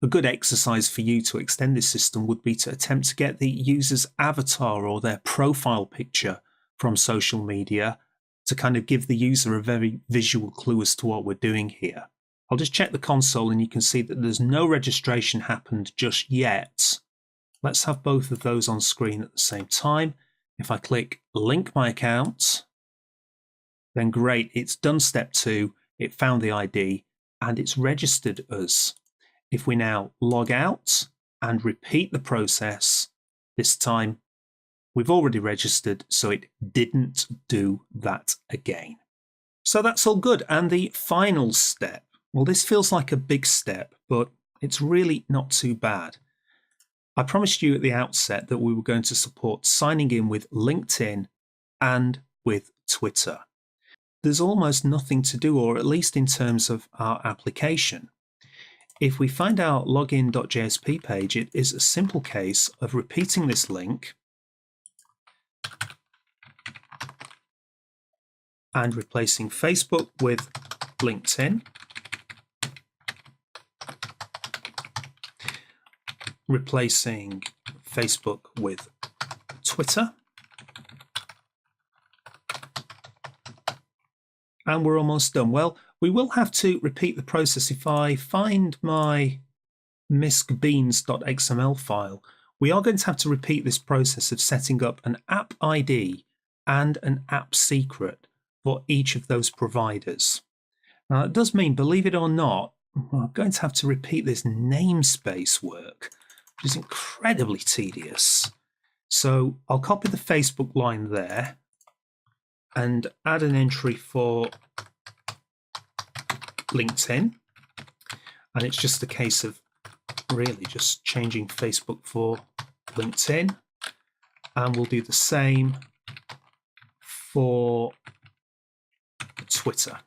A good exercise for you to extend this system would be to attempt to get the user's avatar or their profile picture from social media to kind of give the user a very visual clue as to what we're doing here. I'll just check the console and you can see that there's no registration happened just yet. Let's have both of those on screen at the same time. If I click link my account, then great, it's done step 2, it found the ID and it's registered us. If we now log out and repeat the process, this time we've already registered, so it didn't do that again. So that's all good. And the final step, well, this feels like a big step, but it's really not too bad. I promised you at the outset that we were going to support signing in with LinkedIn and with Twitter. There's almost nothing to do, or at least in terms of our application. If we find our login.jsp page, it is a simple case of repeating this link and replacing Facebook with LinkedIn, replacing Facebook with Twitter, and we're almost done. Well, we will have to repeat the process. If I find my miscbeans.xml file, we are going to have to repeat this process of setting up an app ID and an app secret for each of those providers. Now, it does mean, believe it or not, I'm going to have to repeat this namespace work, which is incredibly tedious. So I'll copy the Facebook line there and add an entry for LinkedIn. And it's just a case of really just changing Facebook for LinkedIn. And we'll do the same for Twitter.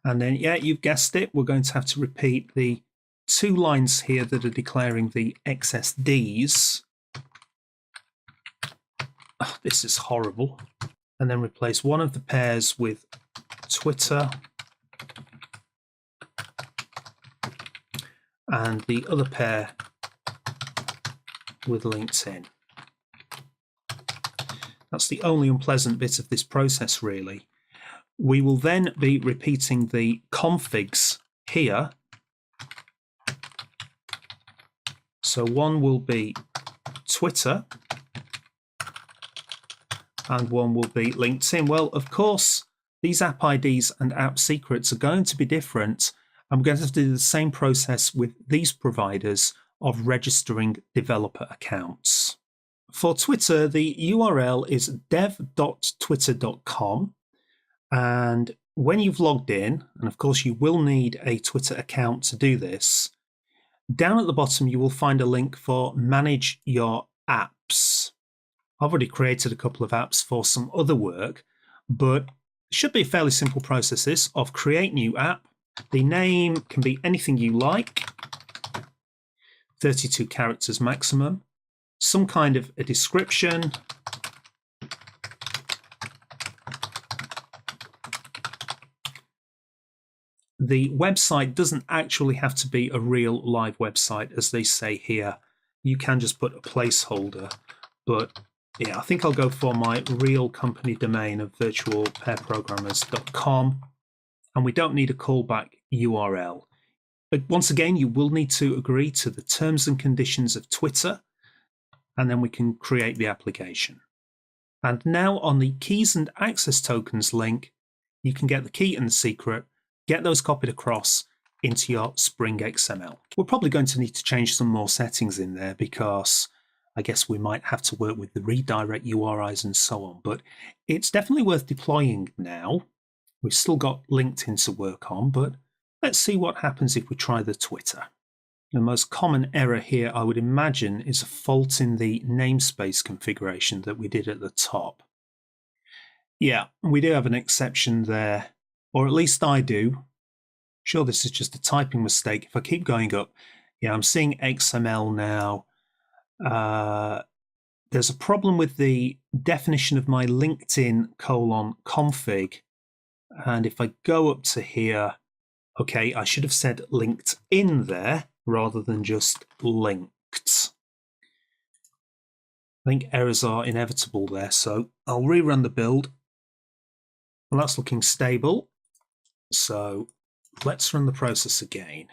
And then, yeah, you've guessed it, we're going to have to repeat the 2 lines here that are declaring the XSDs. Oh, this is horrible. And then replace one of the pairs with Twitter and the other pair with LinkedIn. That's the only unpleasant bit of this process, really. We will then be repeating the configs here. So one will be Twitter and one will be LinkedIn. Well, of course, these app IDs and app secrets are going to be different. I'm going to have to do the same process with these providers of registering developer accounts. For Twitter, the URL is dev.twitter.com. And when you've logged in, and of course you will need a Twitter account to do this, down at the bottom you will find a link for manage your apps. I've already created a couple of apps for some other work, but it should be a fairly simple process this of create new app. The name can be anything you like, 32 characters maximum, some kind of a description, the website doesn't actually have to be a real live website, as they say here. You can just put a placeholder, but yeah, I think I'll go for my real company domain of virtualpairprogrammers.com, and we don't need a callback URL. Once again, you will need to agree to the terms and conditions of Twitter, and then we can create the application. And now on the keys and access tokens link, you can get the key and the secret, get those copied across into your Spring XML. We're probably going to need to change some more settings in there because I guess we might have to work with the redirect URIs and so on, but it's definitely worth deploying now. We've still got LinkedIn to work on, but let's see what happens if we try the Twitter. The most common error here, I would imagine, is a fault in the namespace configuration that we did at the top. Yeah, we do have an exception there, or at least I do. Sure, this is just a typing mistake. If I keep going up, yeah, I'm seeing XML now. There's a problem with the definition of my LinkedIn :config. And if I go up to here, okay, I should have said linked in there rather than just linked. I think errors are inevitable there, so I'll rerun the build. Well, that's looking stable. So let's run the process again.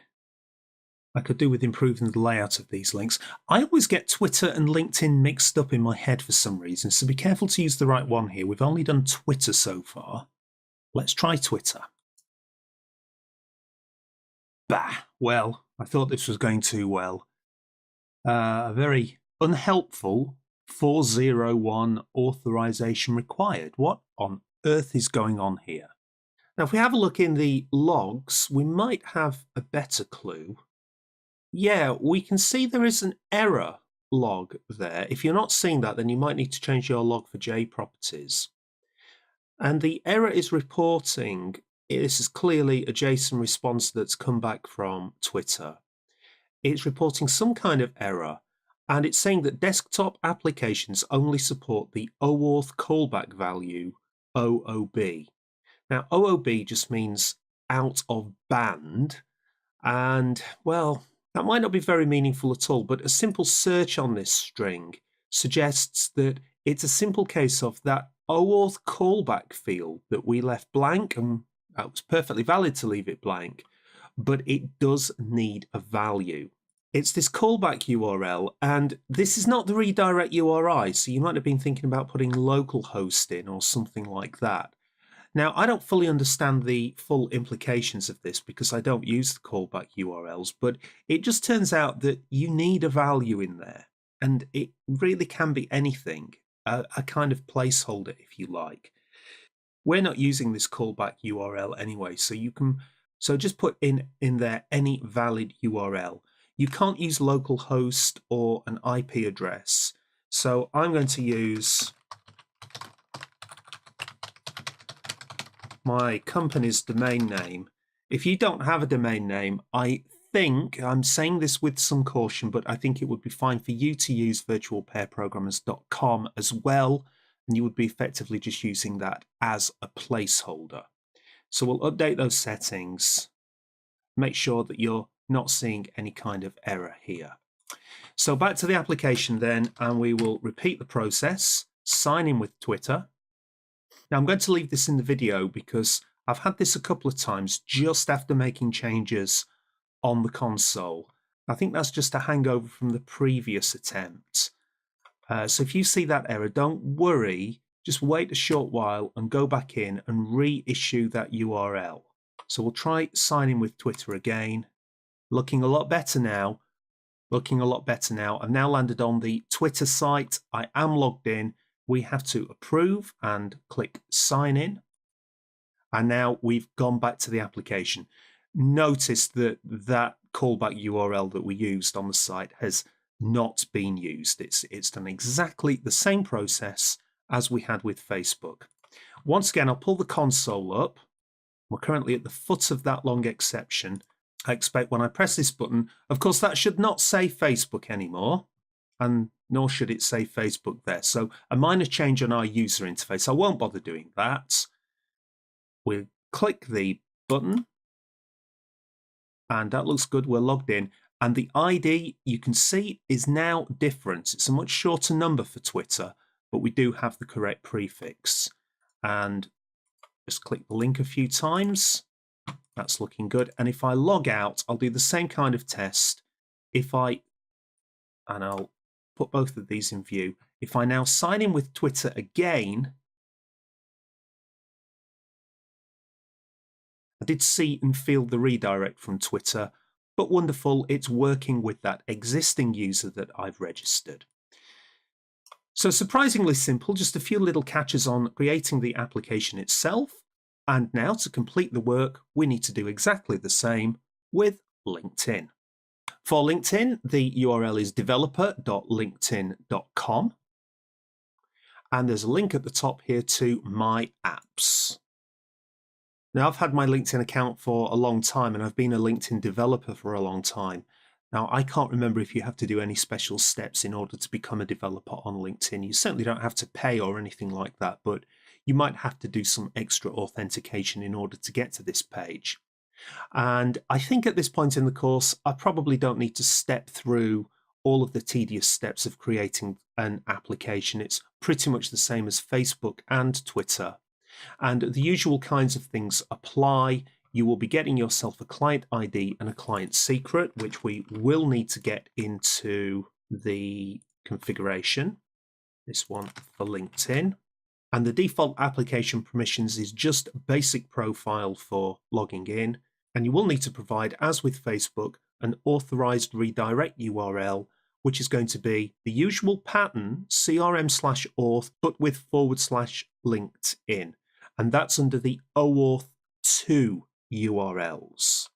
I could do with improving the layout of these links. I always get Twitter and LinkedIn mixed up in my head for some reason, so be careful to use the right one here. We've only done Twitter so far. Let's try Twitter. Bah, well, I thought this was going too well. A very unhelpful 401 authorization required. What on earth is going on here? Now, if we have a look in the logs, we might have a better clue. Yeah, we can see there is an error log there. If you're not seeing that, then you might need to change your log4j properties. And the error is reporting, this is clearly a JSON response that's come back from Twitter. It's reporting some kind of error, and it's saying that desktop applications only support the OAuth callback value, OOB. Now, OOB just means out of band, and, well, that might not be very meaningful at all, but a simple search on this string suggests that it's a simple case of that OAuth callback field that we left blank, and that was perfectly valid to leave it blank, but it does need a value. It's this callback URL, and this is not the redirect URI, so you might have been thinking about putting localhost in or something like that. Now, I don't fully understand the full implications of this because I don't use the callback URLs, but it just turns out that you need a value in there, and it really can be anything, a kind of placeholder, if you like. We're not using this callback URL anyway, so just put in there any valid URL. You can't use localhost or an IP address, so I'm going to use my company's domain name. If you don't have a domain name, I think, I'm saying this with some caution, but I think it would be fine for you to use virtualpairprogrammers.com as well, and you would be effectively just using that as a placeholder. So we'll update those settings, make sure that you're not seeing any kind of error here. So back to the application then, and we will repeat the process, sign in with Twitter. Now, I'm going to leave this in the video because I've had this a couple of times just after making changes on the console. I think that's just a hangover from the previous attempt. So if you see that error, don't worry. Just wait a short while and go back in and reissue that URL. So we'll try sign in with Twitter again. Looking a lot better now. Looking a lot better now. I've now landed on the Twitter site. I am logged in. We have to approve and click sign in. And now we've gone back to the application. Notice that that callback URL that we used on the site has not been used. It's done exactly the same process as we had with Facebook. Once again, I'll pull the console up. We're currently at the foot of that long exception. I expect when I press this button, of course, that should not say Facebook anymore, and nor should it say Facebook there. So a minor change on our user interface. I won't bother doing that. We'll click the button, and that looks good. We're logged in, and the ID you can see is now different. It's a much shorter number for Twitter, but we do have the correct prefix. And just click the link a few times. That's looking good. And if I log out, I'll do the same kind of test. And I'll put both of these in view. If I now sign in with Twitter again, I did see and feel the redirect from Twitter, but wonderful, it's working with that existing user that I've registered. So surprisingly simple, just a few little catches on creating the application itself. And now to complete the work, we need to do exactly the same with LinkedIn. For LinkedIn, the URL is developer.linkedin.com. And there's a link at the top here to My Apps. Now, I've had my LinkedIn account for a long time, and I've been a LinkedIn developer for a long time. Now, I can't remember if you have to do any special steps in order to become a developer on LinkedIn. You certainly don't have to pay or anything like that, but you might have to do some extra authentication in order to get to this page. And I think at this point in the course, I probably don't need to step through all of the tedious steps of creating an application. It's pretty much the same as Facebook and Twitter. And the usual kinds of things apply. You will be getting yourself a client ID and a client secret, which we will need to get into the configuration. This one for LinkedIn. And the default application permissions is just basic profile for logging in. And you will need to provide, as with Facebook, an authorized redirect URL, which is going to be the usual pattern, crm/auth, but with /LinkedIn. And that's under the OAuth 2 URLs.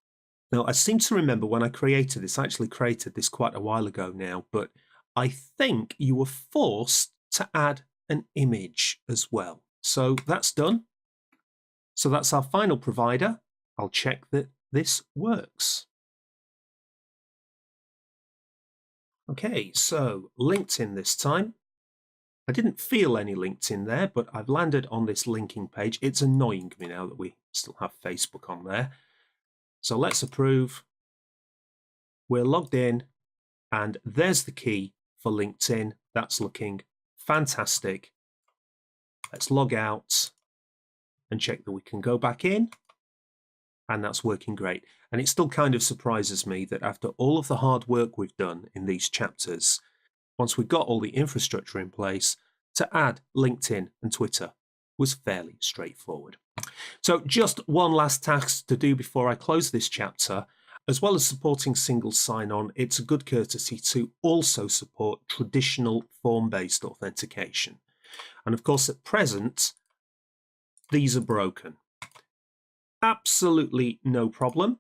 Now, I seem to remember when I created this, I actually created this quite a while ago now, but I think you were forced to add an image as well. So that's done. So that's our final provider. I'll check that this works. Okay, so LinkedIn this time. I didn't feel any LinkedIn there, but I've landed on this linking page. It's annoying me now that we still have Facebook on there. So let's approve. We're logged in, and there's the key for LinkedIn. That's looking fantastic. Let's log out and check that we can go back in. And that's working great. And it still kind of surprises me that after all of the hard work we've done in these chapters, once we've got all the infrastructure in place, to add LinkedIn and Twitter was fairly straightforward. So just one last task to do before I close this chapter. As well as supporting single sign-on, it's a good courtesy to also support traditional form-based authentication. And of course, at present, these are broken. Absolutely no problem.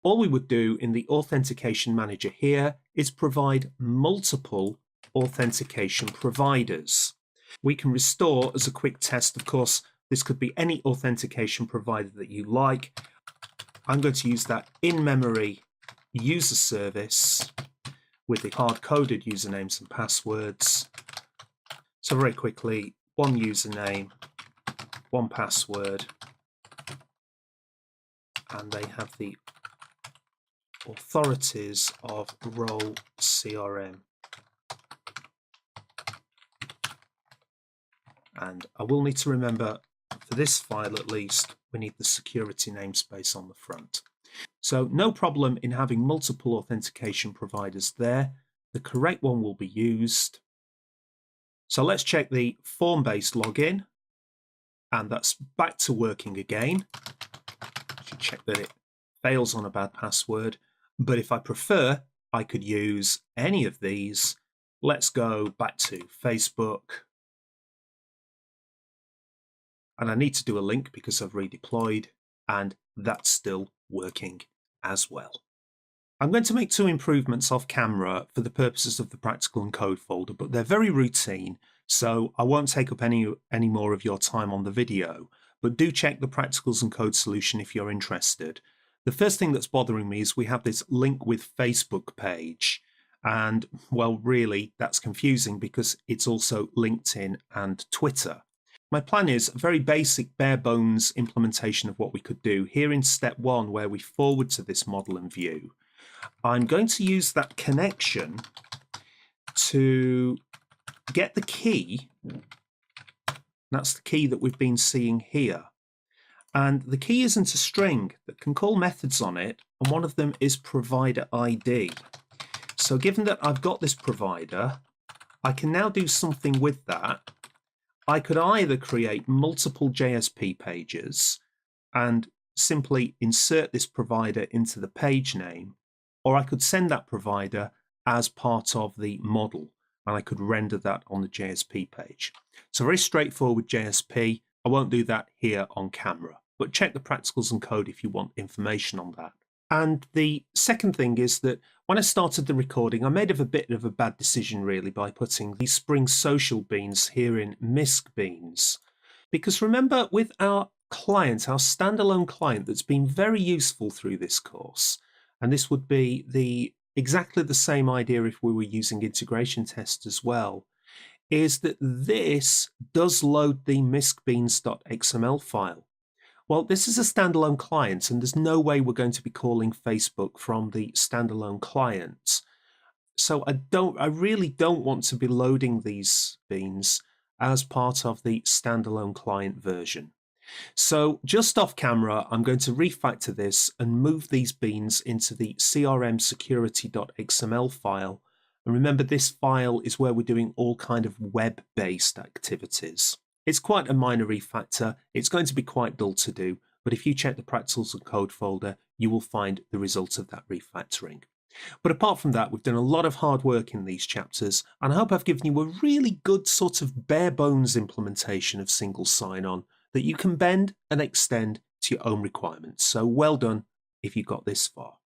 All we would do in the authentication manager here is provide multiple authentication providers. We can restore as a quick test. Of course, this could be any authentication provider that you like. I'm going to use that in-memory user service with the hard-coded usernames and passwords. So very quickly, one username, one password, and they have the authorities of role CRM. And I will need to remember, for this file at least, we need the security namespace on the front. So no problem in having multiple authentication providers there. The correct one will be used. So let's check the form-based login, and that's back to working again. Should check that it fails on a bad password. But if I prefer, I could use any of these. Let's go back to Facebook. And I need to do a link because I've redeployed, and that's still working as well. I'm going to make two improvements off camera for the purposes of the practical and code folder, but they're very routine, so I won't take up any more of your time on the video. But do check the practicals and code solution if you're interested. The first thing that's bothering me is we have this link with Facebook page. And, well, really, that's confusing because it's also LinkedIn and Twitter. My plan is a very basic, bare bones implementation of what we could do. Here in step 1, where we forward to this model and view, I'm going to use that connection to get the key. That's the key that we've been seeing here. And the key isn't a string that can call methods on it, and one of them is provider ID. So given that I've got this provider, I can now do something with that. I could either create multiple JSP pages and simply insert this provider into the page name, or I could send that provider as part of the model, and I could render that on the JSP page. So very straightforward JSP. I won't do that here on camera, but check the practicals and code if you want information on that. And the second thing is that when I started the recording, I made a bit of a bad decision really by putting these Spring Social beans here in MISC beans. Because remember, with our client, our standalone client that's been very useful through this course, and this would be exactly the same idea if we were using integration tests as well, is that this does load the miscbeans.xml file. Well, this is a standalone client, and there's no way we're going to be calling Facebook from the standalone client. So I really don't want to be loading these beans as part of the standalone client version. So just off camera, I'm going to refactor this and move these beans into the crmsecurity.xml file. And remember, this file is where we're doing all kind of web-based activities. It's quite a minor refactor. It's going to be quite dull to do, but if you check the practicals and code folder, you will find the result of that refactoring. But apart from that, we've done a lot of hard work in these chapters, and I hope I've given you a really good sort of bare bones implementation of single sign-on that you can bend and extend to your own requirements. So well done if you got this far.